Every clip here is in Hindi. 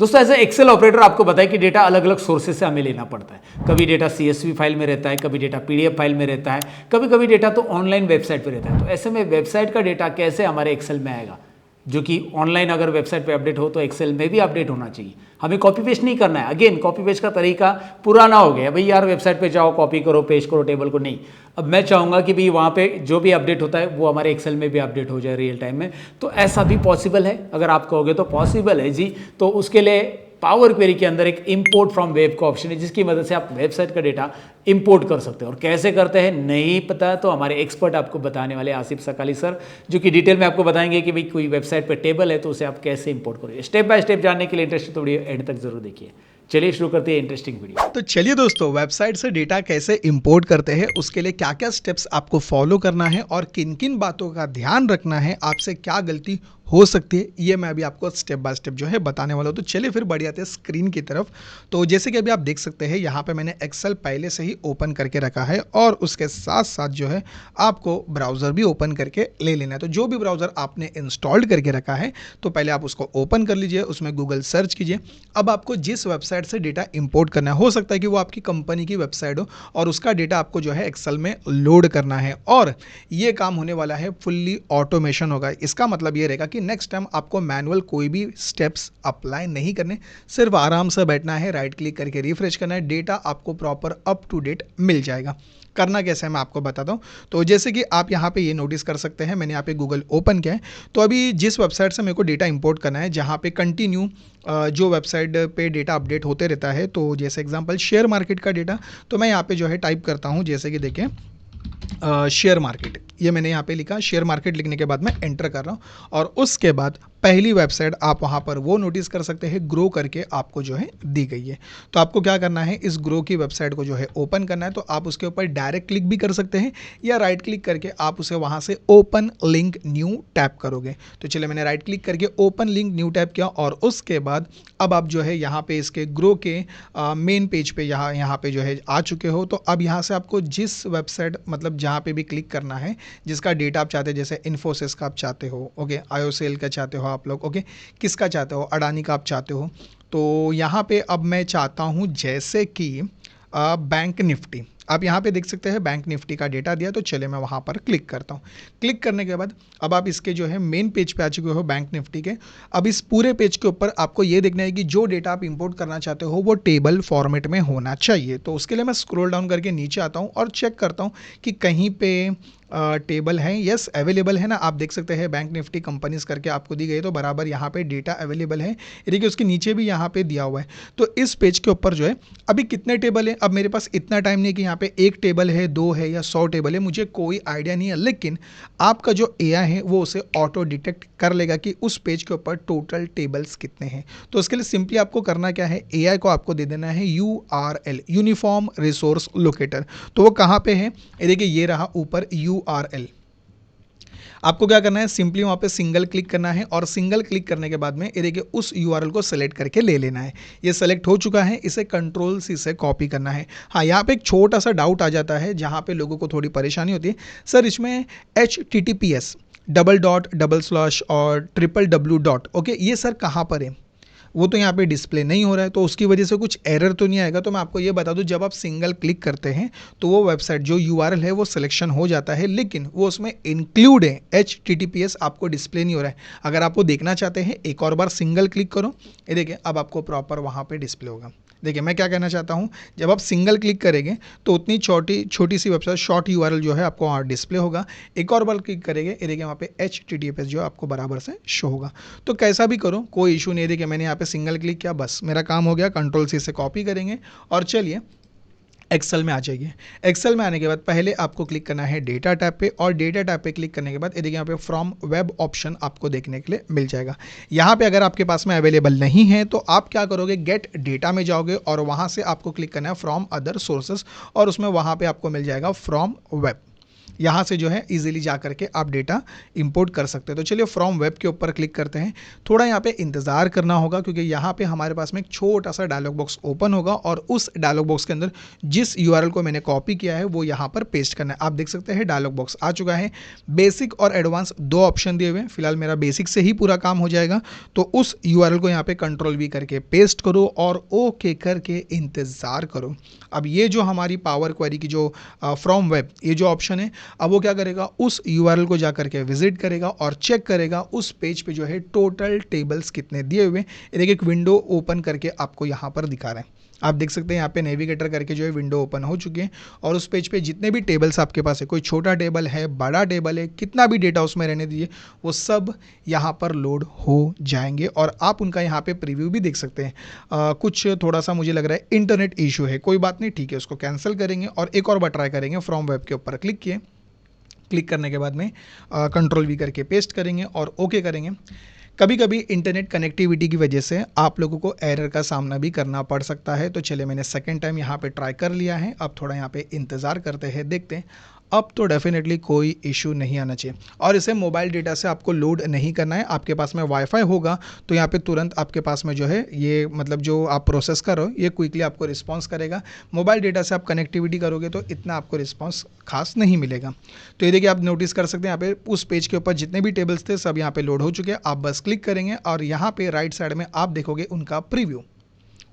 दोस्तों एज ए एक्सेल ऑपरेटर आपको बताया कि डेटा अलग अलग सोर्सेज से हमें लेना पड़ता है। कभी डेटा CSV फाइल में रहता है, कभी डेटा PDF फाइल में रहता है, कभी कभी डेटा तो ऑनलाइन वेबसाइट पे रहता है। तो ऐसे में वेबसाइट का डेटा कैसे हमारे एक्सेल में आएगा, जो कि ऑनलाइन अगर वेबसाइट पे अपडेट हो तो एक्सेल में भी अपडेट होना चाहिए। हमें कॉपी पेस्ट नहीं करना है। अगेन कॉपी पेस्ट का तरीका पुराना हो गया भाई, यार वेबसाइट पे जाओ कॉपी करो पेस्ट करो टेबल को, नहीं। अब मैं चाहूँगा कि भाई वहाँ पे जो भी अपडेट होता है वो हमारे एक्सेल में भी अपडेट हो जाए रियल टाइम में। तो ऐसा भी पॉसिबल है, अगर आप कहोगे तो पॉसिबल है जी। तो उसके लिए पावर क्वेरी के अंदर एक इंपोर्ट फ्रॉम वेब का ऑप्शन है, जिसकी मदद से आप वेबसाइट का डेटा इंपोर्ट कर सकते हैं। और कैसे करते हैं नहीं पता तो हमारे एक्सपर्ट आपको बताने वाले आसिफ सकाली सर, जो कि डिटेल में आपको बताएंगे कि भाई कोई वेबसाइट पर टेबल है तो उसे आप कैसे इंपोर्ट करोगे। स्टेप बाय स्टेप जानने के लिए इंटरेस्टिंग तो वीडियो एंड तक जरूर देखिए। चलिए शुरू करते हैं इंटरेस्टिंग वीडियो। तो चलिए दोस्तों, वेबसाइट से डेटा कैसे इंपोर्ट करते हैं, उसके लिए क्या क्या स्टेप्स आपको फॉलो करना है और किन किन बातों का ध्यान रखना है, आपसे क्या गलती हो सकती है, ये मैं अभी आपको स्टेप बाय स्टेप जो है बताने वाला हूँ। तो चलिए फिर बढ़ जाते हैं स्क्रीन की तरफ। तो जैसे कि अभी आप देख सकते हैं, यहाँ पे मैंने एक्सेल पहले से ही ओपन करके रखा है और उसके साथ साथ जो है आपको ब्राउज़र भी ओपन करके ले लेना है। तो जो भी ब्राउज़र आपने इंस्टॉल्ड करके रखा है तो पहले आप उसको ओपन कर लीजिए, उसमें गूगल सर्च कीजिए। अब आपको जिस वेबसाइट से डेटा इंपोर्ट करना है, हो सकता है कि वो आपकी कंपनी की वेबसाइट हो और उसका डेटा आपको जो है एक्सेल में लोड करना है। और ये काम होने वाला है फुल्ली ऑटोमेशन होगा। इसका मतलब ये रहेगा कि नेक्स्ट टाइम आपको मैनुअल कोई भी स्टेप्स अप्लाई नहीं करने, सिर्फ आराम से बैठना है, राइट क्लिक करके रिफ्रेश करना है, डेटा आपको प्रॉपर अप टू डेट मिल जाएगा। करना कैसे है मैं आपको बताता हूँ। तो जैसे कि आप यहाँ पे ये नोटिस कर सकते हैं, मैंने यहाँ पे गूगल ओपन किया है। तो अभी जिस वेबसाइट से मेरे को डेटा इंपोर्ट करना है, जहाँ पे कंटिन्यू जो वेबसाइट पे डेटा अपडेट होते रहता है, तो जैसे एग्जांपल शेयर मार्केट का डेटा, तो मैं यहाँ पे जो है टाइप करता हूँ, जैसे कि देखें शेयर मार्केट, ये मैंने यहाँ पे लिखा। शेयर मार्केट लिखने के बाद मैं एंटर कर रहा हूँ और उसके बाद पहली वेबसाइट आप वहाँ पर वो नोटिस कर सकते हैं, ग्रो करके आपको जो है दी गई है। तो आपको क्या करना है, इस ग्रो की वेबसाइट को जो है ओपन करना है। तो आप उसके ऊपर डायरेक्ट क्लिक भी कर सकते हैं या राइट क्लिक करके आप उसे वहाँ से ओपन लिंक न्यू टैप करोगे। तो चलिए मैंने राइट क्लिक करके ओपन लिंक न्यू टैप किया और उसके बाद अब आप जो है यहाँ पे इसके ग्रो के मेन पेज पे यहाँ पे जो है आ चुके हो। तो अब यहाँ से आपको जिस वेबसाइट मतलब जहाँ पे भी क्लिक करना है, जिसका डेटा आप चाहते हैं, जैसे इन्फोसिस का आप चाहते हो, ओके, आईओसेल का चाहते हो आप लोग, ओके, किसका चाहते हो, अडानी का आप चाहते हो। तो यहाँ पे अब मैं चाहता हूँ जैसे कि बैंक निफ्टी, आप यहाँ पे देख सकते हैं बैंक निफ्टी का डेटा दिया। तो चले मैं वहाँ पर क्लिक करता हूँ। क्लिक करने के बाद अब आप इसके जो है मेन पेज पे आ चुके हो बैंक निफ्टी के। अब इस पूरे पेज के ऊपर आपको ये देखना है कि जो डेटा आप इंपोर्ट करना चाहते हो वो टेबल फॉर्मेट में होना चाहिए। तो उसके लिए मैं स्क्रॉल डाउन करके नीचे आता हूँ और चेक करता हूँ कि कहीं पे टेबल है। यस, अवेलेबल है ना, आप देख सकते हैं बैंक निफ्टी कंपनीज करके आपको दी गई है, तो बराबर यहाँ पे डेटा अवेलेबल है। देखिए उसके नीचे भी यहाँ पे दिया हुआ है। तो इस पेज के ऊपर जो है अभी कितने टेबल है, अब मेरे पास इतना टाइम नहीं कि यहाँ पे एक टेबल है, दो है या 100 टेबल है, मुझे कोई आइडिया नहीं है। लेकिन आपका जो AI है वो उसे ऑटो डिटेक्ट कर लेगा कि उस पेज के ऊपर टोटल टेबल्स कितने हैं। तो उसके लिए सिंपली आपको करना क्या है, AI को आपको दे देना है URL, यूनिफॉर्म रिसोर्स लोकेटर। तो वो कहाँ पे है, ये देखिए ये रहा ऊपर URL। आपको क्या करना है, सिंपली वहाँ पे सिंगल क्लिक करना है और सिंगल क्लिक करने के बाद में ये देखिए उस URL को सेलेक्ट करके ले लेना है। ये सेलेक्ट हो चुका है, इसे कंट्रोल-C से कॉपी करना है। हाँ, यहाँ पे एक छोटा सा डाउट आ जाता है जहाँ पे लोगों को थोड़ी परेशानी होती है, सर इसमें HTTPS double dot double slash और www. ओके, ये सर कहाँ पर है, वो तो यहाँ पे डिस्प्ले नहीं हो रहा है, तो उसकी वजह से कुछ एरर तो नहीं आएगा। तो मैं आपको ये बता दूं, जब आप सिंगल क्लिक करते हैं तो वो वेबसाइट जो URL है वो सिलेक्शन हो जाता है, लेकिन वो उसमें इंक्लूड है, HTTPS आपको डिस्प्ले नहीं हो रहा है। अगर आपको देखना चाहते हैं एक और बार सिंगल क्लिक करो, ये देखिए अब आपको प्रॉपर वहाँ पर डिस्प्ले होगा। देखिए मैं क्या कहना चाहता हूँ, जब आप सिंगल क्लिक करेंगे तो उतनी छोटी सी वेबसाइट शॉर्ट URL जो है आपको वहाँ डिस्प्ले होगा। एक और बार क्लिक करेंगे, ये देखिए वहाँ पे HTTPS जो आपको बराबर से शो होगा। तो कैसा भी करो कोई इशू नहीं है। देखिए मैंने यहाँ पे सिंगल क्लिक किया, बस मेरा काम हो गया। कंट्रोल-C से कॉपी करेंगे और चलिए एक्सेल में आ जाइए। एक्सेल में आने के बाद पहले आपको क्लिक करना है डेटा टैब पे और डेटा टैब पे क्लिक करने के बाद ये देखिए यहाँ पे फ्रॉम वेब ऑप्शन आपको देखने के लिए मिल जाएगा। यहाँ पे अगर आपके पास में अवेलेबल नहीं है तो आप क्या करोगे, गेट डेटा में जाओगे और वहाँ से आपको क्लिक करना है फ्रॉम अदर सोर्सेस और उसमें वहाँ पे आपको मिल जाएगा फ्रॉम वेब। यहाँ से जो है इजीली जा करके आप डेटा इंपोर्ट कर सकते हैं। तो चलिए फ्रॉम वेब के ऊपर क्लिक करते हैं। थोड़ा यहाँ पे इंतज़ार करना होगा क्योंकि यहाँ पे हमारे पास में एक छोटा सा डायलॉग बॉक्स ओपन होगा और उस डायलॉग बॉक्स के अंदर जिस यूआरएल को मैंने कॉपी किया है वो यहाँ पर पेस्ट करना है। आप देख सकते हैं डायलॉग बॉक्स आ चुका है। बेसिक और एडवांस दो ऑप्शन दिए हुए हैं। फिलहाल मेरा बेसिक से ही पूरा काम हो जाएगा, तो उस यूआरएल को यहाँ पे कंट्रोल वी करके पेस्ट करो और ओके करके इंतज़ार करो। अब ये जो हमारी पावर क्वेरी की जो फ्रॉम वेब ये जो ऑप्शन है, अब वो क्या करेगा, उस यूआरएल को जा करके विजिट करेगा और चेक करेगा उस पेज पे जो है टोटल टेबल्स कितने दिए हुए हैं। एक विंडो ओपन करके आपको यहाँ पर दिखा रहा है। आप देख सकते हैं यहाँ पे नेविगेटर करके जो है विंडो ओपन हो चुकी है और उस पेज पे जितने भी टेबल्स आपके पास है, कोई छोटा टेबल है, बड़ा टेबल है, कितना भी डेटा उसमें रहने दीजिए, वो सब यहाँ पर लोड हो जाएंगे और आप उनका यहाँ पे प्रीव्यू भी देख सकते हैं। कुछ थोड़ा सा मुझे लग रहा है इंटरनेट इशू है, कोई बात नहीं, ठीक है, उसको कैंसिल करेंगे और एक और बार ट्राई करेंगे। फ्रॉम वेब के ऊपर क्लिक किए, क्लिक करने के बाद में कंट्रोल वी करके पेस्ट करेंगे और ओके करेंगे। कभी कभी इंटरनेट कनेक्टिविटी की वजह से आप लोगों को एरर का सामना भी करना पड़ सकता है। तो चलिए मैंने सेकेंड टाइम यहाँ पे ट्राई कर लिया है। अब थोड़ा यहाँ पे इंतज़ार करते हैं, देखते हैं। अब तो डेफिनेटली कोई इशू नहीं आना चाहिए और इसे मोबाइल डेटा से आपको लोड नहीं करना है। आपके पास में वाईफाई होगा तो यहाँ पे तुरंत आपके पास में जो है ये मतलब जो आप प्रोसेस कर रहे हो ये क्विकली आपको रिस्पांस करेगा। मोबाइल डेटा से आप कनेक्टिविटी करोगे तो इतना आपको रिस्पांस खास नहीं मिलेगा। तो ये देखिए आप नोटिस कर सकते हैं यहाँ पे उस पेज के ऊपर जितने भी टेबल्स थे सब यहाँ पे लोड हो चुके हैं। आप बस क्लिक करेंगे और यहाँ पे राइट साइड में आप देखोगे उनका प्रीव्यू।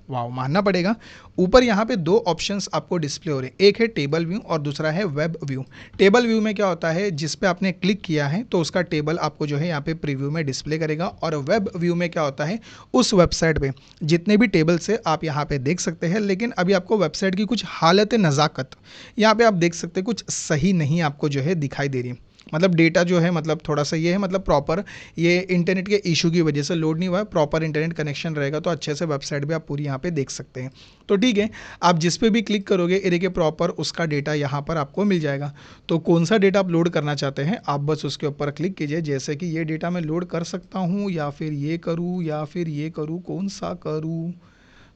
वाह, मानना पड़ेगा, ऊपर यहाँ पे दो ऑप्शंस आपको डिस्प्ले हो रहे हैं, एक है टेबल व्यू और दूसरा है वेब व्यू। टेबल व्यू में क्या होता है, जिस पे आपने क्लिक किया है तो उसका टेबल आपको जो है यहाँ पे प्रीव्यू में डिस्प्ले करेगा। और वेब व्यू में क्या होता है, उस वेबसाइट पे जितने भी टेबल्स है आप यहाँ पे देख सकते हैं। लेकिन अभी आपको वेबसाइट की कुछ हालत नज़ाकत यहाँ पे आप देख सकते हैं कुछ सही नहीं आपको जो है दिखाई दे रही है। मतलब डेटा जो है मतलब थोड़ा सा ये है, मतलब प्रॉपर ये इंटरनेट के इशू की वजह से लोड नहीं हुआ है। प्रॉपर इंटरनेट कनेक्शन रहेगा तो अच्छे से वेबसाइट भी आप पूरी यहाँ पे देख सकते हैं। तो ठीक है, आप जिस पे भी क्लिक करोगे ये देखिए प्रॉपर उसका डेटा यहाँ पर आपको मिल जाएगा। तो कौन सा डेटा आप लोड करना चाहते हैं आप बस उसके ऊपर क्लिक कीजिए। जैसे कि ये डेटा मैं लोड कर सकता हूँ या फिर ये करूँ या फिर ये करूँ, कौन सा करूँ।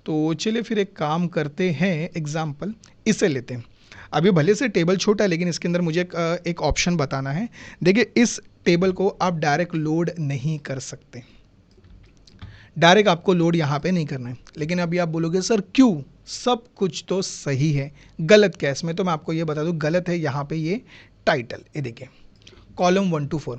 तो चलिए फिर एक काम करते हैं, एग्जाम्पल इसे लेते हैं। अभी भले से टेबल छोटा है लेकिन इसके अंदर मुझे एक ऑप्शन बताना है। देखिए इस टेबल को आप डायरेक्ट लोड नहीं कर सकते, डायरेक्ट आपको लोड यहाँ पे नहीं करना है। लेकिन अभी आप बोलोगे सर क्यों, सब कुछ तो सही है, गलत क्या है इसमें। तो मैं आपको ये बता दूँ गलत है यहाँ पे ये टाइटल। ये देखिए कॉलम 1 to 4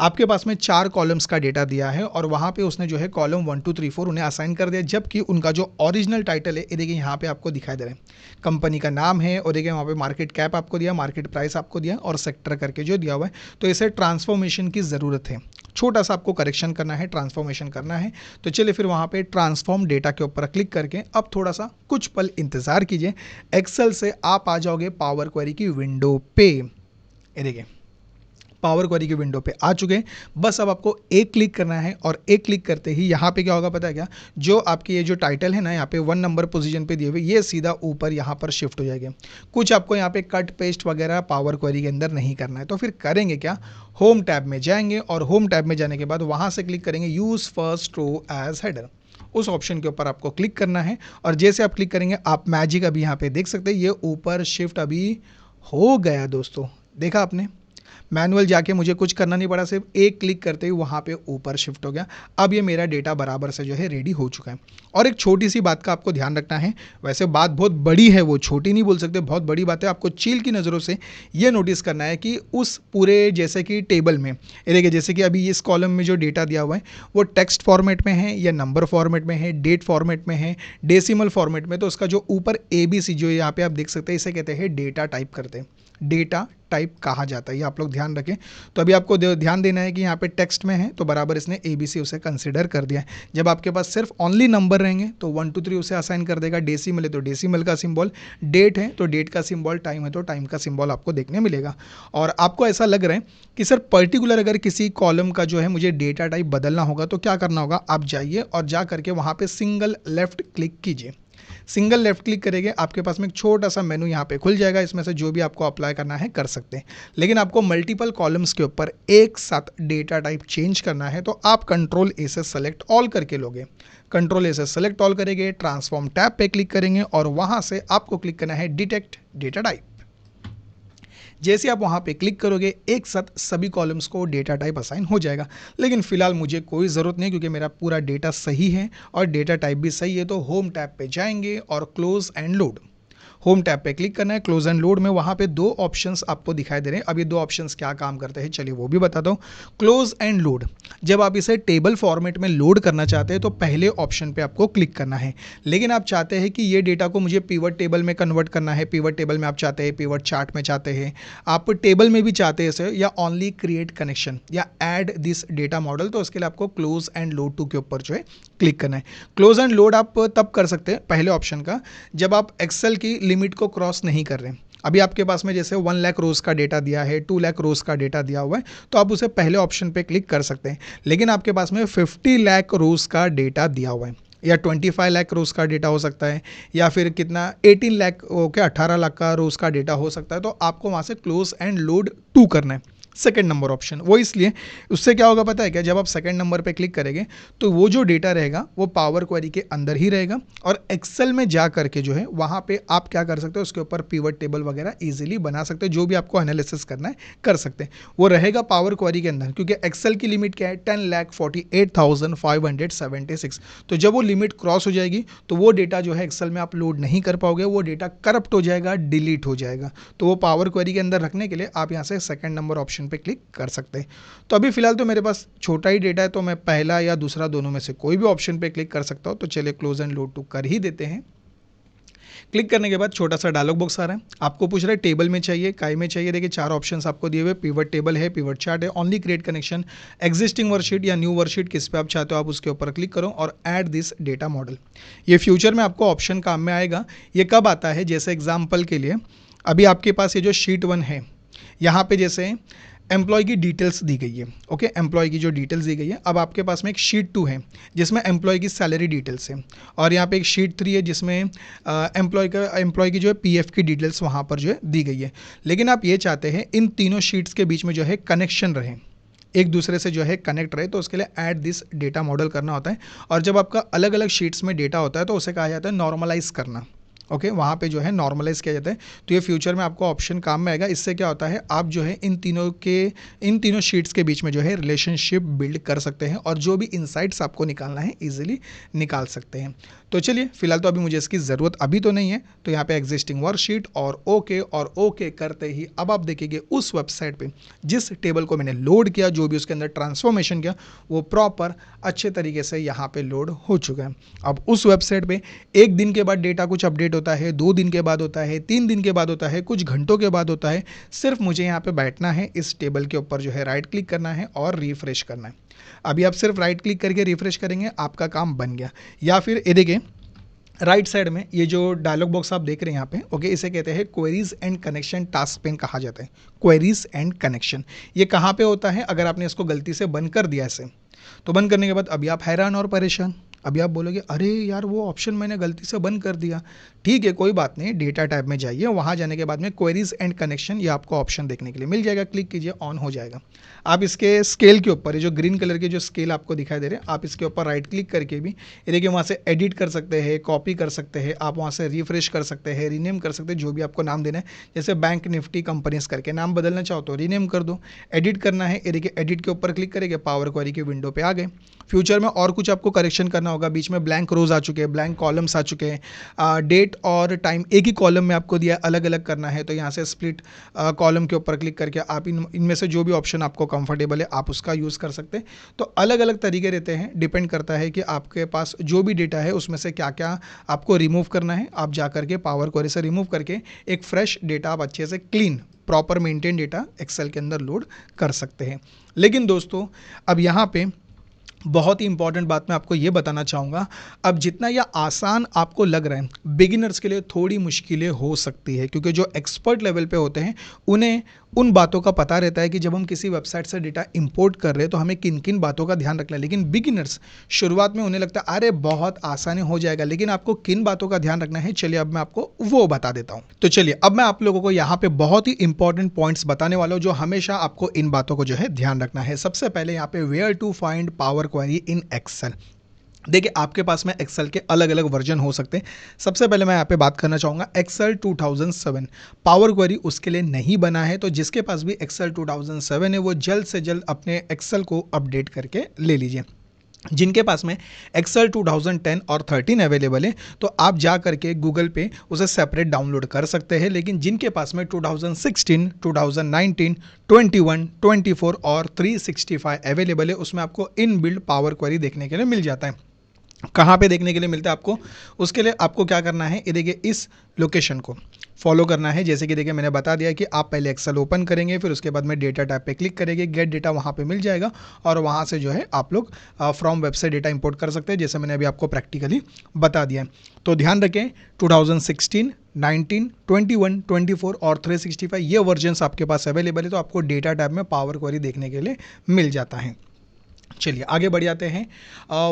आपके पास में 4 कॉलम्स का डेटा दिया है और वहाँ पे उसने जो है कॉलम 1 2 3 4 उन्हें असाइन कर दिया, जबकि उनका जो ओरिजिनल टाइटल है ये देखिए यहाँ पे आपको दिखाई दे रहा है। कंपनी का नाम है और देखिए वहाँ पे मार्केट कैप आपको दिया, मार्केट प्राइस आपको दिया और सेक्टर करके जो दिया हुआ है। तो इसे ट्रांसफॉर्मेशन की ज़रूरत है, छोटा सा आपको करेक्शन करना है, ट्रांसफॉर्मेशन करना है। तो चलिए फिर वहाँ पे ट्रांसफॉर्म डेटा के ऊपर क्लिक करके अब थोड़ा सा कुछ पल इंतज़ार कीजिए। एक्सेल से आप आ जाओगे पावर क्वेरी की विंडो पे। ये देखिए पावर क्वेरी की विंडो पे आ चुके हैं। बस अब आपको एक क्लिक करना है और एक क्लिक करते ही यहाँ पे क्या होगा पता है क्या, जो आपकी ये जो टाइटल है ना यहाँ पे 1 नंबर पोजीशन पे दिए हुए ये सीधा ऊपर यहाँ पर शिफ्ट हो जाएगा। कुछ आपको यहाँ पे कट पेस्ट वगैरह पावर क्वेरी के अंदर नहीं करना है। तो फिर करेंगे क्या, होम टैब में जाएंगे और होम टैब में जाने के बाद वहाँ से क्लिक करेंगे use first row as header. उस ऑप्शन के ऊपर आपको क्लिक करना है और जैसे आप क्लिक करेंगे आप मैजिक अभी यहाँ पे देख सकते हैं, ये ऊपर शिफ्ट अभी हो गया दोस्तों। देखा आपने, मैनुअल जाके मुझे कुछ करना नहीं पड़ा, सिर्फ एक क्लिक करते ही वहाँ पे ऊपर शिफ्ट हो गया। अब ये मेरा डेटा बराबर से जो है रेडी हो चुका है। और एक छोटी सी बात का आपको ध्यान रखना है, वैसे बात बहुत बड़ी है, वो छोटी नहीं बोल सकते, बहुत बड़ी बात है। आपको चील की नज़रों से ये नोटिस करना है कि उस पूरे जैसे कि टेबल में देखिए, जैसे कि अभी इस कॉलम में जो डेटा दिया हुआ है वो टेक्स्ट फॉर्मेट में है या नंबर फॉर्मेट में है, डेट फॉर्मेट में है, डेसिमल फॉर्मेट में। तो उसका जो ऊपर ABC जो यहाँ पे आप देख सकते हैं इसे कहते हैं डेटा टाइप करते हैं, डेटा टाइप कहा जाता है, ये आप लोग ध्यान रखें। तो अभी आपको ध्यान देना है कि यहाँ पे टेक्स्ट में है तो बराबर इसने ABC उसे कंसिडर कर दिया है। जब आपके पास सिर्फ ओनली नंबर रहेंगे तो 1 2 3 उसे असाइन कर देगा, डेसिमल है तो डेसिमल का सिंबल, डेट है तो डेट का सिंबल, टाइम है तो टाइम का सिंबल आपको देखने मिलेगा। और आपको ऐसा लग रहा है कि सर पर्टिकुलर अगर किसी कॉलम का जो है मुझे डेटा टाइप बदलना होगा तो क्या करना होगा, आप जाइए और जा करके वहाँ पे सिंगल लेफ्ट क्लिक कीजिए। सिंगल लेफ्ट क्लिक करेंगे आपके पास में एक छोटा सा मेनू यहाँ पे खुल जाएगा, इसमें से जो भी आपको अप्लाई करना है कर सकते हैं। लेकिन आपको मल्टीपल कॉलम्स के ऊपर एक साथ डेटा टाइप चेंज करना है तो आप कंट्रोल ए से सेलेक्ट ऑल करके लोगे। कंट्रोल ए से सेलेक्ट ऑल करेंगे, ट्रांसफॉर्म टैब पे क्लिक करेंगे और वहाँ से आपको क्लिक करना है डिटेक्ट डेटा टाइप। जैसे आप वहाँ पे क्लिक करोगे एक साथ सभी कॉलम्स को डेटा टाइप असाइन हो जाएगा। लेकिन फिलहाल मुझे कोई ज़रूरत नहीं क्योंकि मेरा पूरा डेटा सही है और डेटा टाइप भी सही है। तो होम टैब पे जाएंगे और close and load, home tab पे क्लिक करना है। क्लोज एंड लोड में वहाँ पे दो ऑप्शंस आपको दिखाई दे रहे हैं। अब ये दो ऑप्शंस क्या काम करते हैं चलिए वो भी बताता हूँ। क्लोज एंड लोड, जब आप इसे टेबल फॉर्मेट में लोड करना चाहते हैं तो पहले ऑप्शन पे आपको क्लिक करना है। लेकिन आप चाहते हैं कि ये डेटा को मुझे पिवट टेबल में कन्वर्ट करना है, पिवट टेबल में आप चाहते हैं, पिवट चार्ट में चाहते हैं, आप टेबल में भी चाहते हैं इसे, या ओनली क्रिएट कनेक्शन या ऐड दिस डेटा मॉडल, तो उसके लिए आपको क्लोज एंड लोड टू के ऊपर जो है क्लिक करना है। क्लोज एंड लोड आप तब कर सकते हैं पहले ऑप्शन का जब आप एक्सेल की लिमिट को क्रॉस नहीं कर रहे हैं। अभी आपके पास में जैसे 1 लाख रोज का डेटा दिया है, 2 लाख रोज का डेटा दिया हुआ है, तो आप उसे पहले ऑप्शन पे क्लिक कर सकते हैं। लेकिन आपके पास में 50 लाख रोज का डेटा दिया हुआ है या 25 लाख रोज का डेटा हो सकता है या फिर कितना 18 लाख ओके 18 लाख का रोज का डेटा हो सकता है, तो आपको वहाँ से क्लोज एंड लोड टू करना है, सेकंड नंबर ऑप्शन। वो इसलिए उससे क्या होगा पता है क्या, जब आप सेकंड नंबर पे क्लिक करेंगे तो वो जो डेटा रहेगा वो पावर क्वेरी के अंदर ही रहेगा और एक्सेल में जा करके जो है वहाँ पे आप क्या कर सकते हो, उसके ऊपर पिवट टेबल वगैरह इजीली बना सकते हो, जो भी आपको एनालिसिस करना है कर सकते हैं। वो रहेगा पावर क्वेरी के अंदर क्योंकि एक्सेल की लिमिट क्या है 10,48,576। तो जब वो लिमिट क्रॉस हो जाएगी तो वो डेटा जो है एक्सेल में आप लोड नहीं कर पाओगे, वो डेटा करप्ट हो जाएगा, डिलीट हो जाएगा। तो वो पावर क्वेरी के अंदर रखने के लिए आप यहाँ से सेकंड नंबर ऑप्शन पे क्लिक कर सकते हैं। तो अभी फिलहाल तो मेरे पास छोटा ही डेटा है तो मैं पहला या दूसरा दोनों में से कोई भी ऑप्शन पे क्लिक कर सकता हूं। तो चलिए क्लोज एंड लोड टू कर ही देते हैं। क्लिक करने के बाद छोटा सा डायलॉग बॉक्स आ रहा है, आपको पूछ रहा है टेबल में चाहिए, काय में चाहिए। देखिए 4 ऑप्शंस आपको दिए हुए, पिवट टेबल है, पिवट चार्ट है, only create connection, existing worksheet या न्यू वर्कशीट, किस पे आप चाहते हो आप उसके ऊपर क्लिक करो और ऐड दिस डेटा मॉडल। ये फ्यूचर में आपको ऑप्शन काम में आएगा। ये कब आता है, जैसे एग्जाम्पल के लिए अभी आपके पास ये जो शीट 1 है यहाँ पे जैसे एम्प्लॉय की डिटेल्स दी गई है, ओके एम्प्लॉय की जो डिटेल्स दी गई है। अब आपके पास में एक शीट 2 है जिसमें एम्प्लॉय की सैलरी डिटेल्स है और यहाँ पे एक शीट 3 है जिसमें एम्प्लॉय की जो है पीएफ की डिटेल्स वहाँ पर जो है दी गई है। लेकिन आप ये चाहते हैं इन तीनों शीट्स के बीच में जो है कनेक्शन रहे, एक दूसरे से जो है कनेक्ट रहे, तो उसके लिए ऐड दिस डेटा मॉडल करना होता है। और जब आपका अलग अलग शीट्स में डेटा होता है तो उसे कहा जाता है नॉर्मलाइज करना, ओके वहाँ पे जो है नॉर्मलाइज किया जाता है। तो ये फ्यूचर में आपको ऑप्शन काम में आएगा। इससे क्या होता है, आप जो है इन तीनों शीट्स के बीच में जो है रिलेशनशिप बिल्ड कर सकते हैं और जो भी इनसाइट्स आपको निकालना है इजीली निकाल सकते हैं। तो चलिए फिलहाल तो अभी मुझे इसकी ज़रूरत अभी तो नहीं है, तो यहाँ पे एग्जिस्टिंग वर्कशीट और ओके करते ही अब आप देखेंगे उस वेबसाइट पे जिस टेबल को मैंने लोड किया, जो भी उसके अंदर ट्रांसफॉर्मेशन किया, वो प्रॉपर अच्छे तरीके से यहाँ पे लोड हो चुका है। अब उस वेबसाइट पे एक दिन के बाद डेटा कुछ अपडेट होता है, 2 दिन के बाद होता है, 3 दिन के बाद होता है, कुछ घंटों के बाद होता है। सिर्फ मुझे यहाँ पे बैठना है, इस टेबल के ऊपर जो है राइट क्लिक करना है और रिफ्रेश करना है। अभी आप सिर्फ राइट क्लिक करके रिफ्रेश करेंगे, आपका काम बन गया। या फिर ये देखिए राइट साइड में ये जो डायलॉग बॉक्स आप देख रहे हैं यहाँ पे, ओके इसे कहते हैं queries and connection task pen कहा जाता है। क्वेरीज एंड कनेक्शन ये कहाँ पे होता है, अगर आपने इसको गलती से बंद कर दिया ऐसे, तो बंद करने के बाद अभी आप हैरान और परेशान। अभी आप बोलोगे अरे यार वो ऑप्शन मैंने गलती से बंद कर दिया। ठीक है कोई बात नहीं, डेटा टैब में जाइए, वहाँ जाने के बाद में क्वेरीज एंड कनेक्शन ये आपको ऑप्शन देखने के लिए मिल जाएगा। क्लिक कीजिए, ऑन हो जाएगा। आप इसके स्केल के ऊपर, ये जो ग्रीन कलर के जो स्केल आपको दिखाई दे रहे हैं, आप इसके ऊपर राइट क्लिक करके भी ये देखिए वहाँ से एडिट कर सकते हैं, कॉपी कर सकते हैं, आप वहाँ से रिफ्रेश कर सकते हैं, रीनेम कर सकते हैं, जो भी आपको नाम देना है। जैसे बैंक निफ्टी कंपनीज करके नाम बदलना चाहो तो रीनेम कर दो। एडिट करना है, ये देखिए एडिट के ऊपर क्लिक करेंगे, पावर क्वेरी की विंडो पे आ गए। फ्यूचर में और कुछ आपको करेक्शन करना होगा, बीच में ब्लैंक रोज आ चुके हैं, ब्लैंक कॉलम्स आ चुके हैं, डेट और टाइम एक ही कॉलम में आपको दिया, अलग अलग करना है, तो यहाँ से स्प्लिट कॉलम के ऊपर क्लिक करके आप इनमें से जो भी ऑप्शन आपको कंफर्टेबल है आप उसका यूज़ कर सकते हैं। तो अलग अलग तरीके रहते हैं, डिपेंड करता है कि आपके पास जो भी डेटा है उसमें से क्या क्या आपको रिमूव करना है। आप जा करके पावर क्वेरी से रिमूव करके एक फ्रेश डेटा आप अच्छे से clean proper maintain data Excel के अंदर लोड कर सकते हैं। लेकिन दोस्तों अब यहाँ पे बहुत ही इंपॉर्टेंट बात मैं आपको ये बताना चाहूँगा, अब जितना यह आसान आपको लग रहा है, बिगिनर्स के लिए थोड़ी मुश्किलें हो सकती है, क्योंकि जो एक्सपर्ट लेवल पे होते हैं उन्हें उन बातों का पता रहता है कि जब हम किसी वेबसाइट से डेटा इंपोर्ट कर रहे हैं तो हमें किन किन बातों का ध्यान रखना है। लेकिन बिगिनर्स शुरुआत में उन्हें लगता है अरे बहुत आसानी हो जाएगा, लेकिन आपको किन बातों का ध्यान रखना है, चलिए अब मैं आपको वो बता देता हूँ। तो चलिए अब मैं आप लोगों को यहाँ पे बहुत ही इंपॉर्टेंट पॉइंट्स बताने वाला हूँ जो हमेशा आपको इन बातों को जो है ध्यान रखना है। सबसे पहले यहाँ पे where to find Power Query in Excel. देखिए आपके पास में एक्सेल के अलग अलग वर्जन हो सकते हैं। सबसे पहले मैं यहाँ पे बात करना चाहूँगा एक्सेल 2007 पावर क्वेरी उसके लिए नहीं बना है, तो जिसके पास भी एक्सेल 2007 है वो जल्द से जल्द अपने एक्सेल को अपडेट करके ले लीजिए। जिनके पास में एक्सेल 2010 और 13 अवेलेबल है तो आप जा करके गूगल पे उसे सेपरेट डाउनलोड कर सकते हैं, लेकिन जिनके पास में 2016, 2019, 21, 24 और 365 अवेलेबल है उसमें आपको इन बिल्ड पावर क्वेरी देखने के लिए मिल जाता है। कहाँ पे देखने के लिए मिलता है आपको, उसके लिए आपको क्या करना है, ये देखिए इस लोकेशन को फॉलो करना है। जैसे कि देखिए मैंने बता दिया कि आप पहले एक्सेल ओपन करेंगे, फिर उसके बाद में डेटा टैब पे क्लिक करेंगे, गेट डेटा वहाँ पे मिल जाएगा और वहाँ से जो है आप लोग फ्रॉम वेबसाइट डेटा इंपोर्ट कर सकते हैं, जैसे मैंने अभी आपको प्रैक्टिकली बता दिया है। तो ध्यान रखें 2016, 19, 21, 24 और 365 ये वर्जन्स आपके पास अवेलेबल है, तो आपको डेटा टैब में पावर क्वेरी देखने के लिए मिल जाता है। चलिए आगे बढ़ जाते हैं।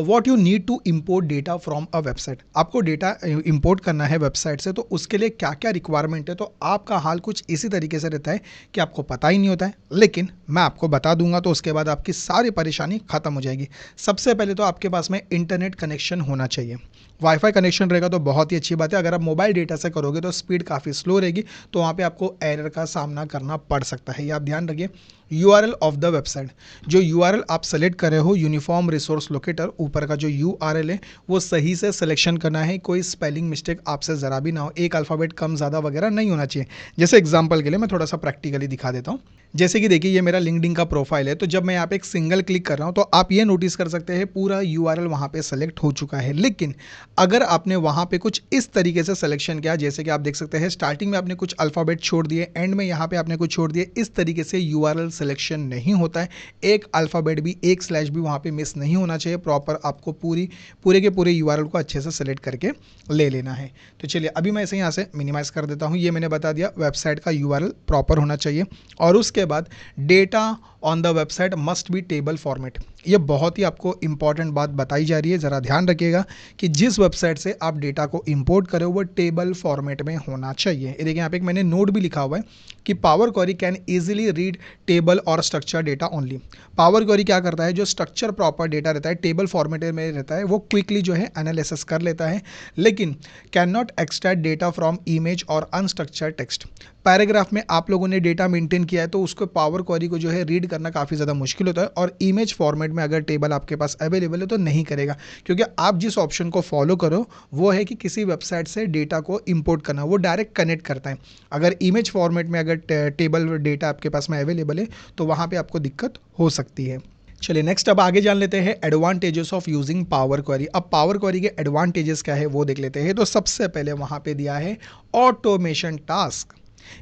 What you need to import data from a website, आपको डेटा इंपोर्ट करना है वेबसाइट से, तो उसके लिए क्या क्या रिक्वायरमेंट है। तो आपका हाल कुछ इसी तरीके से रहता है कि आपको पता ही नहीं होता है, लेकिन मैं आपको बता दूंगा तो उसके बाद आपकी सारी परेशानी खत्म हो जाएगी। सबसे पहले तो आपके पास में इंटरनेट कनेक्शन होना चाहिए। वाईफाई कनेक्शन रहेगा तो बहुत ही अच्छी बात है। अगर आप मोबाइल डेटा से करोगे तो स्पीड काफ़ी स्लो रहेगी, तो वहाँ पे आपको एरर का सामना करना पड़ सकता है, ये आप ध्यान रखिए। URL ऑफ द वेबसाइट, जो URL आप सेलेक्ट कर रहे हो यूनिफॉर्म रिसोर्स लोकेटर, ऊपर का जो URL है वो सही से सिलेक्शन करना है, कोई स्पेलिंग मिस्टेक आपसे ज़रा भी ना हो, एक अल्फ़ाबेट कम ज़्यादा वगैरह नहीं होना चाहिए। जैसे एग्जांपल के लिए मैं थोड़ा सा प्रैक्टिकली दिखा देता हूँ। जैसे कि देखिए ये मेरा लिंक्डइन का प्रोफाइल है, तो जब मैं यहाँ पे एक सिंगल क्लिक कर रहा हूँ तो आप ये नोटिस कर सकते हैं पूरा URL वहाँ पे सेलेक्ट हो चुका है। लेकिन अगर आपने वहाँ पे कुछ इस तरीके से सिलेक्शन किया, जैसे कि आप देख सकते हैं स्टार्टिंग में आपने कुछ अल्फ़ाबेट छोड़ दिए, एंड में यहाँ पे आपने कुछ छोड़ दिए, इस तरीके से URL सिलेक्शन नहीं होता है। एक अल्फ़ाबेट भी, एक स्लैश भी वहाँ पे मिस नहीं होना चाहिए। प्रॉपर आपको पूरे के पूरे URL को अच्छे से सेलेक्ट करके ले लेना है। तो चलिए अभी मैं इसे यहाँ से मिनिमाइज कर देता हूँ। ये मैंने बता दिया वेबसाइट का URL प्रॉपर होना चाहिए, और उसके बाद data on the website must be table format. ये बहुत ही आपको इंपॉर्टेंट बात बताई जा रही है, ज़रा ध्यान रखिएगा कि जिस वेबसाइट से आप डेटा को इंपोर्ट करें वो टेबल फॉर्मेट में होना चाहिए। ये देखिए यहाँ पे एक मैंने नोट भी लिखा हुआ है कि power query can easily read table और structure data only. Power query क्या करता है, जो स्ट्रक्चर प्रॉपर डेटा रहता है, टेबल फॉर्मेट में रहता है, वो क्विकली जो है एनालिसिस कर लेता है, लेकिन can not extract data from image और अनस्ट्रक्चर्ड टेक्स्ट। पैराग्राफ में आप लोगों ने डेटा मेंटेन किया है तो उसको पावर क्वेरी को जो है रीड करना काफ़ी ज़्यादा मुश्किल होता है, और इमेज फॉर्मेट में अगर टेबल आपके पास अवेलेबल है तो नहीं करेगा, क्योंकि आप जिस ऑप्शन को फॉलो करो वो है कि किसी वेबसाइट से डेटा को इंपोर्ट करना, वो डायरेक्ट कनेक्ट करता है। अगर इमेज फॉर्मेट में अगर टेबल डेटा आपके पास में अवेलेबल है तो वहाँ पर आपको दिक्कत हो सकती है। चलिए नेक्स्ट अब आगे जान लेते हैं advantages of using power query. अब पावर क्वेरी के एडवांटेजेस क्या है वो देख लेते हैं। तो सबसे पहले वहाँ पे दिया है ऑटोमेशन टास्क।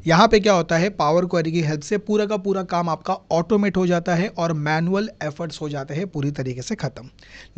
यहाँ पे क्या होता है, पावर क्वेरी की हेल्प से पूरा का पूरा काम आपका ऑटोमेट हो जाता है और मैनुअल एफर्ट्स हो जाते हैं पूरी तरीके से खत्म।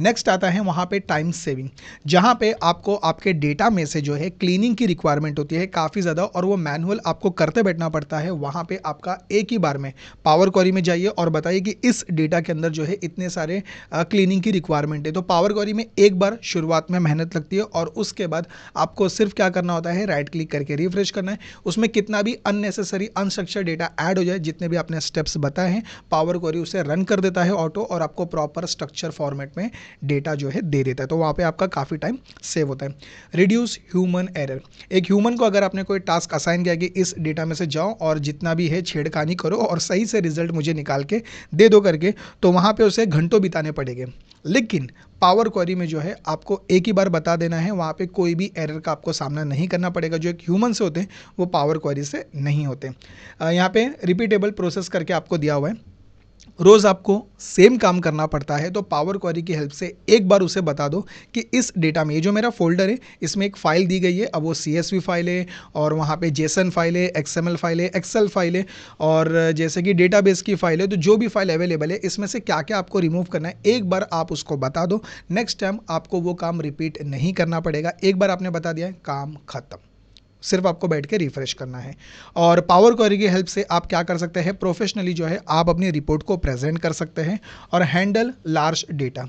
नेक्स्ट आता है वहाँ पे टाइम सेविंग, जहाँ पे आपको आपके डेटा में से जो है क्लीनिंग की रिक्वायरमेंट होती है काफ़ी ज़्यादा, और वो मैनुअल आपको करते बैठना पड़ता है। वहाँ पे आपका एक ही बार में पावर क्वेरी में जाइए और बताइए कि इस डेटा के अंदर जो है इतने सारे क्लीनिंग की रिक्वायरमेंट है। तो पावर क्वेरी में एक बार शुरुआत में मेहनत लगती है और उसके बाद आपको सिर्फ क्या करना होता है, राइट क्लिक करके रिफ्रेश करना है। उसमें कितना भी अननेसेसरी अनस्ट्रक्चर्ड डेटा ऐड हो जाए, जितने भी आपने स्टेप्स बताए हैं, पावर क्वेरी उसे रन कर देता है ऑटो, और आपको प्रॉपर स्ट्रक्चर फॉर्मेट में डेटा जो है दे देता है। तो वहाँ पे आपका काफ़ी टाइम सेव होता है। रिड्यूस ह्यूमन एरर, एक ह्यूमन को अगर आपने कोई टास्क असाइन किया कि इस डेटा में से जाओ और जितना भी है छेड़खानी करो और सही से रिजल्ट मुझे निकाल के दे दो करके, तो वहाँ पे उसे घंटों बिताने पड़ेंगे। लेकिन पावर क्वेरी में जो है आपको एक ही बार बता देना है, वहाँ पे कोई भी एरर का आपको सामना नहीं करना पड़ेगा। जो एक ह्यूमन से होते हैं वो पावर क्वेरी से नहीं होते। यहाँ पे रिपीटेबल प्रोसेस करके आपको दिया हुआ है, रोज़ आपको सेम काम करना पड़ता है। तो पावर क्वेरी की हेल्प से एक बार उसे बता दो कि इस डेटा में, ये जो मेरा फोल्डर है इसमें एक फ़ाइल दी गई है, अब वो CSV फाइल है और वहाँ पे JSON फाइल है, XML फाइल है, एक्सेल फाइल है, और जैसे कि डेटाबेस की फाइल है। तो जो भी फाइल अवेलेबल है इसमें से क्या क्या आपको रिमूव करना है, एक बार आप उसको बता दो। नेक्स्ट टाइम आपको वो काम रिपीट नहीं करना पड़ेगा, एक बार आपने बता दिया है, काम खत्म। सिर्फ आपको बैठ के रिफ्रेश करना है। और पावर क्वेरी की हेल्प से आप क्या कर सकते हैं, प्रोफेशनली जो है आप अपनी रिपोर्ट को प्रेजेंट कर सकते हैं और हैंडल लार्ज डेटा।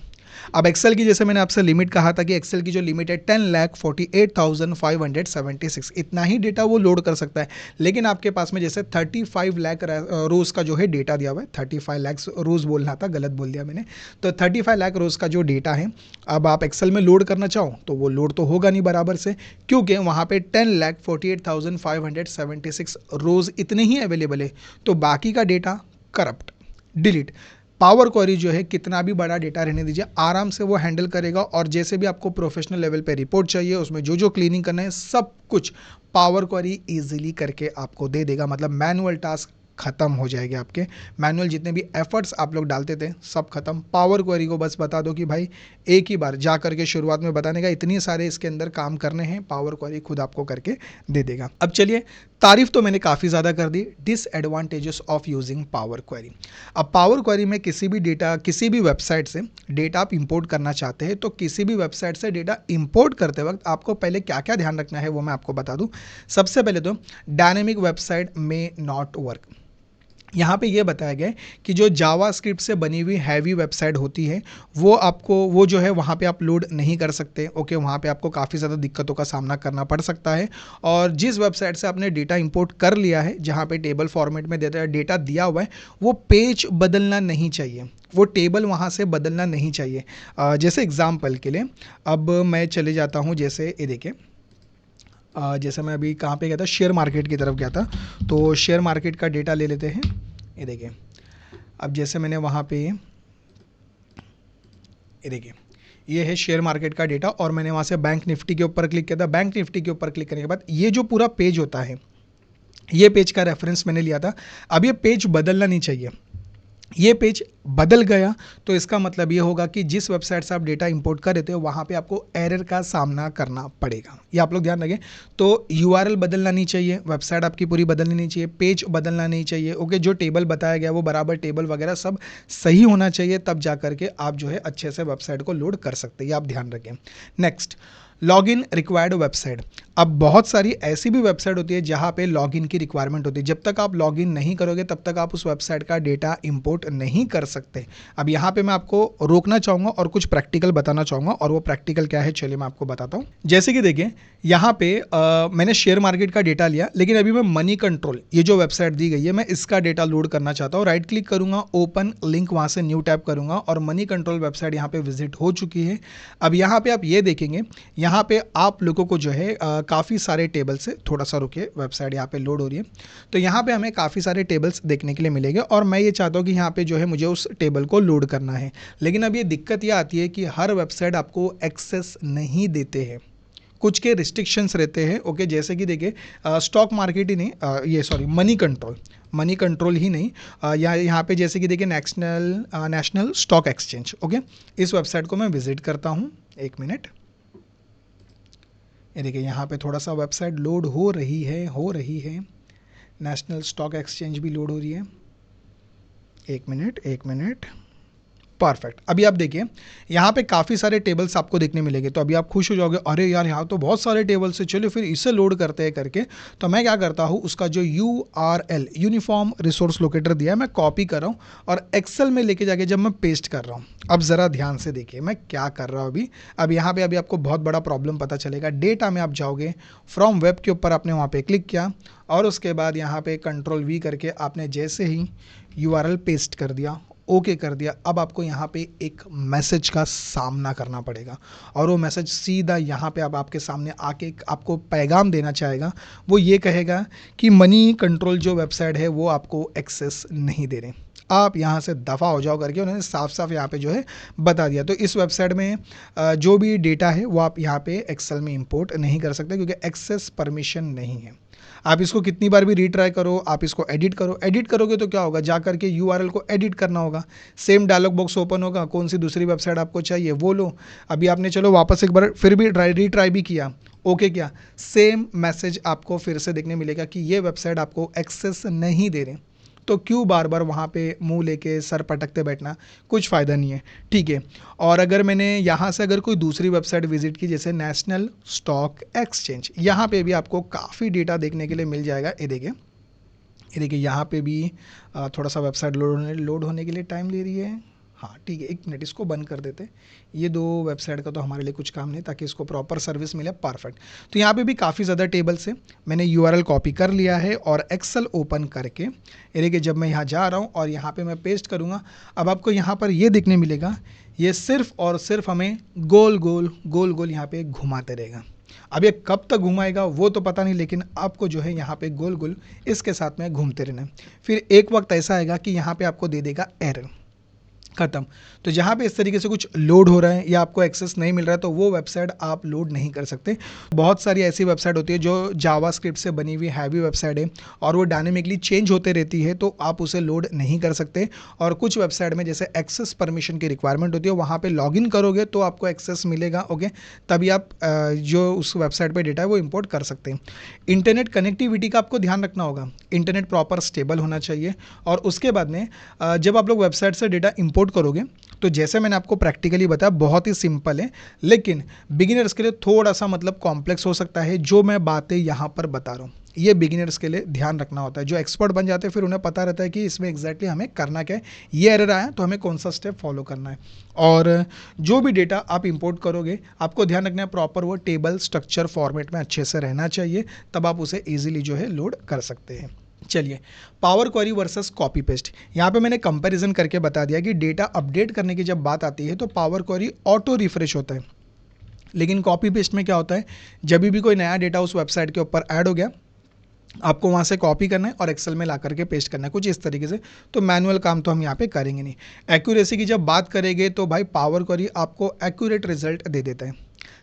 अब एक्सेल की जैसे मैंने आपसे लिमिट कहा था कि एक्सेल की जो लिमिट है 10,48,576, इतना ही डेटा वो लोड कर सकता है। लेकिन आपके पास में जैसे 35 लाख रोज का जो है डेटा दिया हुआ है, 35 लाख रोज बोलना था, गलत बोल दिया मैंने। तो 35 लाख रोज का जो डेटा है, अब आप एक्सेल में लोड करना चाहो तो वो लोड तो होगा नहीं बराबर से, क्योंकि वहाँ पे 10,48,576 रोज इतने ही अवेलेबल है। तो बाकी का data corrupt, delete. Power query जो है कितना भी बड़ा डेटा रहने दीजिए, आराम से वो हैंडल करेगा। और जैसे भी आपको प्रोफेशनल लेवल पे रिपोर्ट चाहिए, उसमें जो जो क्लीनिंग करना है सब कुछ पावर क्वेरी इजीली करके आपको दे देगा। मतलब मैनुअल टास्क खत्म हो जाएंगे आपके, मैनुअल जितने भी एफर्ट्स आप लोग डालते थे सब खत्म। पावर क्वेरी को बस बता दो कि भाई एक ही बार जा करके शुरुआत में बताने का, इतनी सारे इसके अंदर काम करने हैं, पावर क्वेरी खुद आपको करके दे देगा। अब चलिए, तारीफ तो मैंने काफ़ी ज़्यादा कर दी, disadvantages of using power query. अब पावर क्वेरी में किसी भी डेटा, किसी भी वेबसाइट से डेटा आप इंपोर्ट करना चाहते हैं, तो किसी भी वेबसाइट से डेटा इंपोर्ट करते वक्त आपको पहले क्या क्या ध्यान रखना है वो मैं आपको बता दूं। सबसे पहले तो डायनेमिक वेबसाइट में नॉट वर्क। यहाँ पे ये बताया गया है कि जो जावास्क्रिप्ट से बनी हुई हैवी वेबसाइट होती है वो आपको, वो जो है वहाँ पे आप लोड नहीं कर सकते। ओके, वहाँ पे आपको काफ़ी ज़्यादा दिक्कतों का सामना करना पड़ सकता है। और जिस वेबसाइट से आपने डेटा इंपोर्ट कर लिया है, जहाँ पे टेबल फॉर्मेट में डेटा दिया हुआ है, वो पेज बदलना नहीं चाहिए, वो टेबल वहाँ से बदलना नहीं चाहिए। जैसे एग्जाम्पल के लिए अब मैं चले जाता हूँ, जैसे ये देखिए, जैसे मैं अभी कहाँ पे गया था, शेयर मार्केट की तरफ गया था, तो शेयर मार्केट का डेटा ले लेते हैं। ये देखिए, अब जैसे मैंने वहाँ पे, ये देखिए ये है शेयर मार्केट का डेटा, और मैंने वहाँ से बैंक निफ्टी के ऊपर क्लिक किया था। बैंक निफ्टी के ऊपर क्लिक करने के बाद ये जो पूरा पेज होता है, ये पेज का रेफरेंस मैंने लिया था। अब ये पेज बदलना नहीं चाहिए। ये पेज बदल गया तो इसका मतलब ये होगा कि जिस वेबसाइट से आप डेटा इंपोर्ट कर रहे थे वहाँ पे आपको एरर का सामना करना पड़ेगा। ये आप लोग ध्यान रखें। तो यूआरएल बदलना नहीं चाहिए, वेबसाइट आपकी पूरी बदलनी नहीं चाहिए, पेज बदलना नहीं चाहिए। ओके, जो टेबल बताया गया वो बराबर टेबल वगैरह सब सही होना चाहिए, तब जा करके आप जो है अच्छे से वेबसाइट को लोड कर सकते हैं। ये आप ध्यान रखें। Next, login required website. अब बहुत सारी ऐसी भी वेबसाइट होती है जहाँ पे लॉगिन की रिक्वायरमेंट होती है। जब तक आप लॉगिन नहीं करोगे तब तक आप उस वेबसाइट का डेटा इंपोर्ट नहीं कर सकते। अब यहाँ पे मैं आपको रोकना चाहूँगा और कुछ प्रैक्टिकल बताना चाहूँगा, और वो प्रैक्टिकल क्या है चलिए मैं आपको बताता हूँ। जैसे कि देखिए, यहाँ पे मैंने शेयर मार्केट का डेटा लिया, लेकिन अभी मैं मनी कंट्रोल, ये जो वेबसाइट दी गई है, मैं इसका डेटा लोड करना चाहता हूँ। राइट क्लिक करूँगा, ओपन लिंक, वहाँ से न्यू टैप करूँगा और मनी कंट्रोल वेबसाइट यहाँ पे विजिट हो चुकी है। अब यहाँ पे आप ये देखेंगे, यहाँ पे आप लोगों को जो है काफ़ी सारे टेबल से, थोड़ा सा रुकिए, वेबसाइट यहाँ पे लोड हो रही है, तो यहाँ पे हमें काफ़ी सारे टेबल्स देखने के लिए मिलेंगे, और मैं ये चाहता हूँ कि यहाँ पे जो है मुझे उस टेबल को लोड करना है। लेकिन अब ये दिक्कत ये आती है कि हर वेबसाइट आपको एक्सेस नहीं देते हैं, कुछ के रिस्ट्रिक्शंस रहते हैं। ओके, जैसे कि देखिए स्टॉक मार्केट ही नहीं, ये सॉरी मनी कंट्रोल ही नहीं, यहाँ पे जैसे कि देखिए नेशनल स्टॉक एक्सचेंज। ओके, इस वेबसाइट को मैं विजिट करता हूँ, एक मिनट। ये देखिए यहाँ पे थोड़ा सा वेबसाइट लोड हो रही है। नेशनल स्टॉक एक्सचेंज भी लोड हो रही है। एक मिनट। परफेक्ट। अभी आप देखिए यहाँ पे काफ़ी सारे टेबल्स आपको देखने मिलेंगे, तो अभी आप खुश हो जाओगे, अरे यार यहाँ तो बहुत सारे टेबल्स है, चलो फिर इसे लोड करते हैं करके। तो मैं क्या करता हूँ, उसका जो URL, यूनिफॉर्म रिसोर्स लोकेटर दिया है, मैं कॉपी कर रहा हूँ और एक्सेल में लेके जाके जब मैं पेस्ट कर रहा हूँ, अब ज़रा ध्यान से देखिए मैं क्या कर रहा हूँ अभी। अब यहाँ पे अभी आपको बहुत बड़ा प्रॉब्लम पता चलेगा। डेटा में आप जाओगे, फ्रॉम वेब के ऊपर आपने वहाँ पे क्लिक किया, और उसके बाद यहाँ पे Ctrl+V करके आपने जैसे ही URL पेस्ट कर दिया, ओके कर दिया, अब आपको यहाँ पे एक मैसेज का सामना करना पड़ेगा, और वो मैसेज सीधा यहाँ पे अब आपके सामने आके आपको पैगाम देना चाहेगा। वो ये कहेगा कि मनी कंट्रोल जो वेबसाइट है वो आपको एक्सेस नहीं दे रहे, आप यहाँ से दफ़ा हो जाओ करके उन्होंने साफ साफ यहाँ पे जो है बता दिया। तो इस वेबसाइट में जो भी डेटा है वो आप यहाँ पे एक्सेल में इंपोर्ट नहीं कर सकते, क्योंकि एक्सेस परमिशन नहीं है। आप इसको कितनी बार भी रीट्राई करो, आप इसको एडिट करो, एडिट करोगे तो क्या होगा, जा करके URL को एडिट करना होगा, सेम डायलॉग बॉक्स ओपन होगा, कौन सी दूसरी वेबसाइट आपको चाहिए वो लो। अभी आपने चलो वापस एक बार फिर भी रीट्राई भी किया, ओके क्या, सेम मैसेज आपको फिर से देखने मिलेगा कि ये वेबसाइट आपको एक्सेस नहीं दे रहे। तो क्यों बार बार वहाँ पे मुंह लेके सर पटकते बैठना, कुछ फ़ायदा नहीं है, ठीक है। और अगर मैंने यहाँ से अगर कोई दूसरी वेबसाइट विजिट की, जैसे नेशनल स्टॉक एक्सचेंज, यहाँ पे भी आपको काफ़ी डेटा देखने के लिए मिल जाएगा। ये देखिए यहाँ पे भी थोड़ा सा वेबसाइट लोड होने के लिए टाइम ले रही है। हाँ ठीक है, 1 मिनट इसको बंद कर देते हैं। ये 2 वेबसाइट का तो हमारे लिए कुछ काम नहीं, ताकि इसको प्रॉपर सर्विस मिले। परफेक्ट। तो यहाँ पे भी काफ़ी ज़्यादा टेबल्स है। मैंने यूआरएल कॉपी कर लिया है और एक्सेल ओपन करके यानी कि जब मैं यहाँ जा रहा हूँ और यहाँ पे मैं पेस्ट करूँगा, अब आपको यहाँ पर ये देखने मिलेगा, ये सिर्फ और सिर्फ हमें गोल गोल यहाँ पे घुमाते रहेगा। अब ये कब तक घुमाएगा वो तो पता नहीं, लेकिन आपको जो है यहाँ पे गोल गोल इसके साथ में घूमते रहना है। फिर एक वक्त ऐसा आएगा कि यहाँ पे आपको दे देगा एरर, खत्म। तो जहाँ पे इस तरीके से कुछ लोड हो रहा है या आपको एक्सेस नहीं मिल रहा है, तो वो वेबसाइट आप लोड नहीं कर सकते। बहुत सारी ऐसी वेबसाइट होती है जो जावास्क्रिप्ट से बनी हुई हैवी वेबसाइट है और वो डायनेमिकली चेंज होते रहती है, तो आप उसे लोड नहीं कर सकते। और कुछ वेबसाइट में जैसे एक्सेस परमिशन की रिक्वायरमेंट होती है, वहाँ पर लॉगिन करोगे तो आपको एक्सेस मिलेगा, ओके, तभी आप जो उस वेबसाइट पर डेटा है वो इम्पोर्ट कर सकते हैं। इंटरनेट कनेक्टिविटी का आपको ध्यान रखना होगा, इंटरनेट प्रॉपर स्टेबल होना चाहिए। और उसके बाद में जब आप लोग वेबसाइट से डेटा इम्पोर्ट करोगे, तो जैसे मैंने आपको प्रैक्टिकली बताया बहुत ही सिंपल है, लेकिन बिगिनर्स के लिए थोड़ा सा मतलब कॉम्प्लेक्स हो सकता है। जो मैं बातें यहाँ पर बता रहा हूँ ये बिगिनर्स के लिए ध्यान रखना होता है। जो एक्सपर्ट बन जाते हैं फिर उन्हें पता रहता है कि इसमें एग्जैक्टली हमें करना क्या है, ये एरर आया तो हमें कौन सा स्टेप फॉलो करना है। और जो भी डेटा आप इंपोर्ट करोगे आपको ध्यान रखना है प्रॉपर वो टेबल स्ट्रक्चर फॉर्मेट में अच्छे से रहना चाहिए, तब आप उसे ईजिली जो है लोड कर सकते हैं। चलिए, power query versus copy paste, यहाँ पे मैंने कंपैरिजन करके बता दिया कि डेटा अपडेट करने की जब बात आती है तो पावर क्वेरी ऑटो रिफ्रेश होता है, लेकिन कॉपी पेस्ट में क्या होता है, जब भी कोई नया डेटा उस वेबसाइट के ऊपर ऐड हो गया आपको वहाँ से कॉपी करना है और एक्सेल में ला करके पेस्ट करना है, कुछ इस तरीके से। तो मैनुअल काम तो हम यहाँ पे करेंगे नहीं। एक्यूरेसी की जब बात करेंगे तो भाई पावर क्वेरी आपको एक्यूरेट रिजल्ट दे देता है,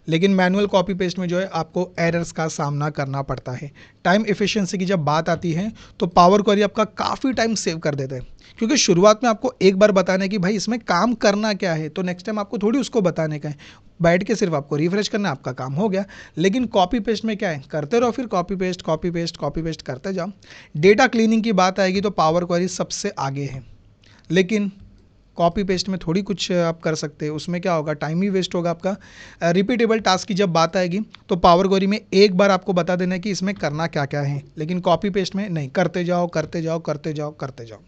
लेकिन मैनुअल कॉपी पेस्ट में जो है आपको एरर्स का सामना करना पड़ता है। टाइम एफिशिएंसी की जब बात आती है तो पावर क्वेरी आपका काफ़ी टाइम सेव कर देता है, क्योंकि शुरुआत में आपको एक बार बताना है कि भाई इसमें काम करना क्या है, तो नेक्स्ट टाइम आपको थोड़ी उसको बताने का है, बैठ के सिर्फ आपको रिफ्रेश करना है, आपका काम हो गया। लेकिन कॉपी पेस्ट में क्या है, करते रहो, फिर copy paste copy paste copy paste करते जाओ। डेटा क्लीनिंग की बात आएगी तो पावर क्वेरी सबसे आगे है, लेकिन कॉपी पेस्ट में थोड़ी कुछ आप कर सकते हैं। उसमें क्या होगा, टाइम ही वेस्ट होगा आपका। रिपीटेबल टास्क की जब बात आएगी तो पावर क्वेरी में एक बार आपको बता देना है कि इसमें करना क्या क्या है, लेकिन कॉपी पेस्ट में नहीं, करते जाओ करते जाओ करते जाओ करते जाओ।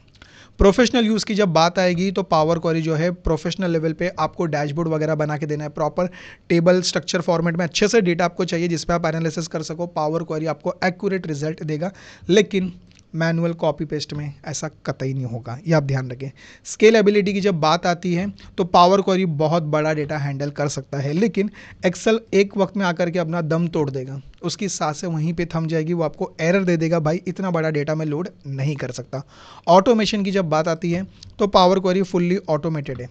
प्रोफेशनल यूज़ की जब बात आएगी तो पावर क्वेरी जो है प्रोफेशनल लेवल पे आपको डैशबोर्ड वगैरह बना के देना है, प्रॉपर टेबल स्ट्रक्चर फॉर्मेट में अच्छे से डेटा आपको चाहिए जिस पे आप एनालिसिस कर सको। पावर क्वेरी आपको एक्यूरेट रिजल्ट देगा, लेकिन मैनुअल कॉपी पेस्ट में ऐसा कतई नहीं होगा, ये आप ध्यान रखें। स्केलेबिलिटी की जब बात आती है तो पावर क्वेरी बहुत बड़ा डेटा हैंडल कर सकता है, लेकिन एक्सेल एक वक्त में आकर के अपना दम तोड़ देगा, उसकी सांसें वहीं पे थम जाएगी, वो आपको एरर दे देगा, भाई इतना बड़ा डेटा मैं लोड नहीं कर सकता। ऑटोमेशन की जब बात आती है तो पावर क्वेरी फुल्ली ऑटोमेटेड है,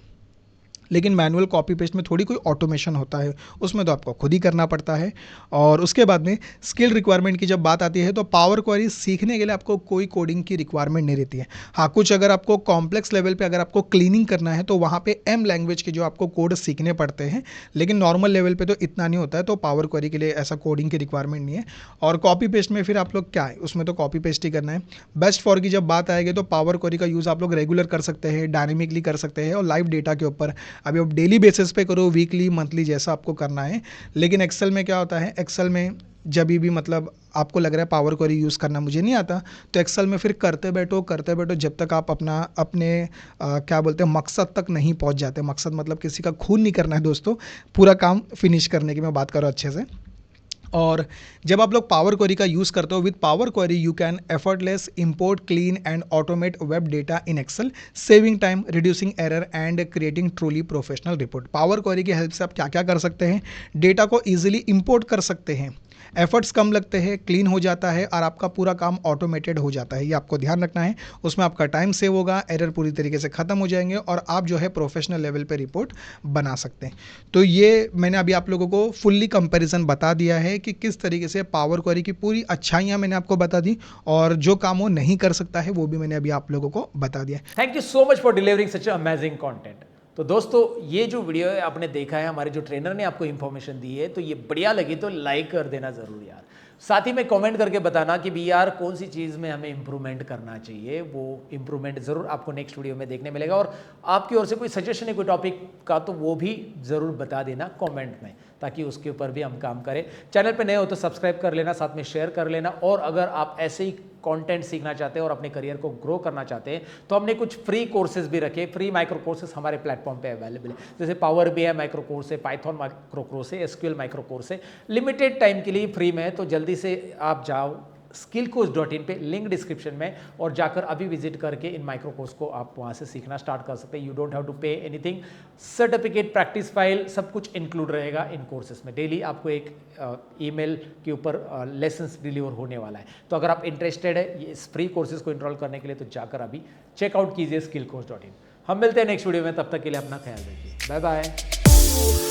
लेकिन मैनुअल कॉपी पेस्ट में थोड़ी कोई ऑटोमेशन होता है, उसमें तो आपको खुद ही करना पड़ता है। और उसके बाद में स्किल रिक्वायरमेंट की जब बात आती है तो पावर क्वेरी सीखने के लिए आपको कोई कोडिंग की रिक्वायरमेंट नहीं रहती है। हाँ, कुछ अगर आपको कॉम्प्लेक्स लेवल पे अगर आपको क्लीनिंग करना है तो वहाँ पे एम लैंग्वेज के जो आपको कोड सीखने पड़ते हैं, लेकिन नॉर्मल लेवल पे तो इतना नहीं होता है, तो पावर क्वेरी के लिए ऐसा कोडिंग की रिक्वायरमेंट नहीं है। और कॉपी पेस्ट में फिर आप लोग क्या है, उसमें तो कॉपी पेस्ट ही करना है। बेस्ट फॉर की जब बात आएगी तो पावर क्वेरी का यूज़ आप लोग रेगुलर कर सकते हैं, डायनेमिकली कर सकते हैं और लाइव डेटा के ऊपर। अभी आप डेली बेसिस पे करो, वीकली मंथली जैसा आपको करना है। लेकिन एक्सेल में क्या होता है, एक्सेल में जब भी मतलब आपको लग रहा है पावर क्वेरी यूज़ करना मुझे नहीं आता, तो एक्सेल में फिर करते बैठो जब तक आप अपने क्या बोलते हैं मकसद तक नहीं पहुंच जाते। मकसद मतलब किसी का खून नहीं करना है दोस्तों, पूरा काम फिनिश करने की मैं बात कर रहा हूँ अच्छे से। और जब आप लोग पावर क्वेरी का यूज़ करते हो, with Power Query you can effortless import, clean and automate web data in Excel, saving time, reducing error and creating truly professional report. Power Query की हेल्प से आप क्या क्या कर सकते हैं, डेटा को ईजिली इंपोर्ट कर सकते हैं, एफर्ट्स कम लगते हैं, क्लीन हो जाता है और आपका पूरा काम ऑटोमेटेड हो जाता है। ये आपको ध्यान रखना है, उसमें आपका टाइम सेव होगा, एरर पूरी तरीके से ख़त्म हो जाएंगे और आप जो है प्रोफेशनल लेवल पे रिपोर्ट बना सकते हैं। तो ये मैंने अभी आप लोगों को फुल्ली कंपैरिजन बता दिया है कि किस तरीके से पावर क्वेरी की पूरी अच्छाइयाँ मैंने आपको बता दी, और जो काम वो नहीं कर सकता है वो भी मैंने अभी आप लोगों को बता दिया। Thank you so much for delivering such amazing content. तो दोस्तों, ये जो वीडियो है आपने देखा है, हमारे जो ट्रेनर ने आपको इन्फॉर्मेशन दी है, तो ये बढ़िया लगी तो लाइक कर देना ज़रूर यार। साथ ही में कमेंट करके बताना कि भी यार कौन सी चीज़ में हमें इंप्रूवमेंट करना चाहिए, वो इंप्रूवमेंट ज़रूर आपको नेक्स्ट वीडियो में देखने मिलेगा। और आपकी ओर से कोई सजेशन है कोई टॉपिक का तो वो भी ज़रूर बता देना कमेंट में, ताकि उसके ऊपर भी हम काम करें। चैनल पे नए हो तो सब्सक्राइब कर लेना, साथ में शेयर कर लेना। और अगर आप ऐसे ही कंटेंट सीखना चाहते हैं और अपने करियर को ग्रो करना चाहते हैं तो हमने कुछ फ्री कोर्सेज भी रखे, फ्री माइक्रो कोर्सेज हमारे प्लेटफॉर्म पे अवेलेबल है। जैसे पावर BI माइक्रो कोर्स है, पाइथन माइक्रो कोर्स है, SQL माइक्रो कोर्स है, लिमिटेड टाइम के लिए फ्री में है। तो जल्दी से आप जाओ skillcoach.in पे, लिंक डिस्क्रिप्शन में, और जाकर अभी विजिट करके इन माइक्रो कोर्स को आप वहाँ से सीखना स्टार्ट कर सकते हैं। You don't have to pay anything. Certificate, practice file सब कुछ इंक्लूड रहेगा इन कोर्सेज में। डेली आपको एक ईमेल के ऊपर लेसन्स डिलीवर होने वाला है। तो अगर आप इंटरेस्टेड है इस फ्री कोर्सेज को इनरोल करने के लिए तो जाकर अभी चेकआउट कीजिए skillcoach.in। हम मिलते हैं नेक्स्ट वीडियो में, तब तक के लिए अपना ख्याल रखिए। Bye bye.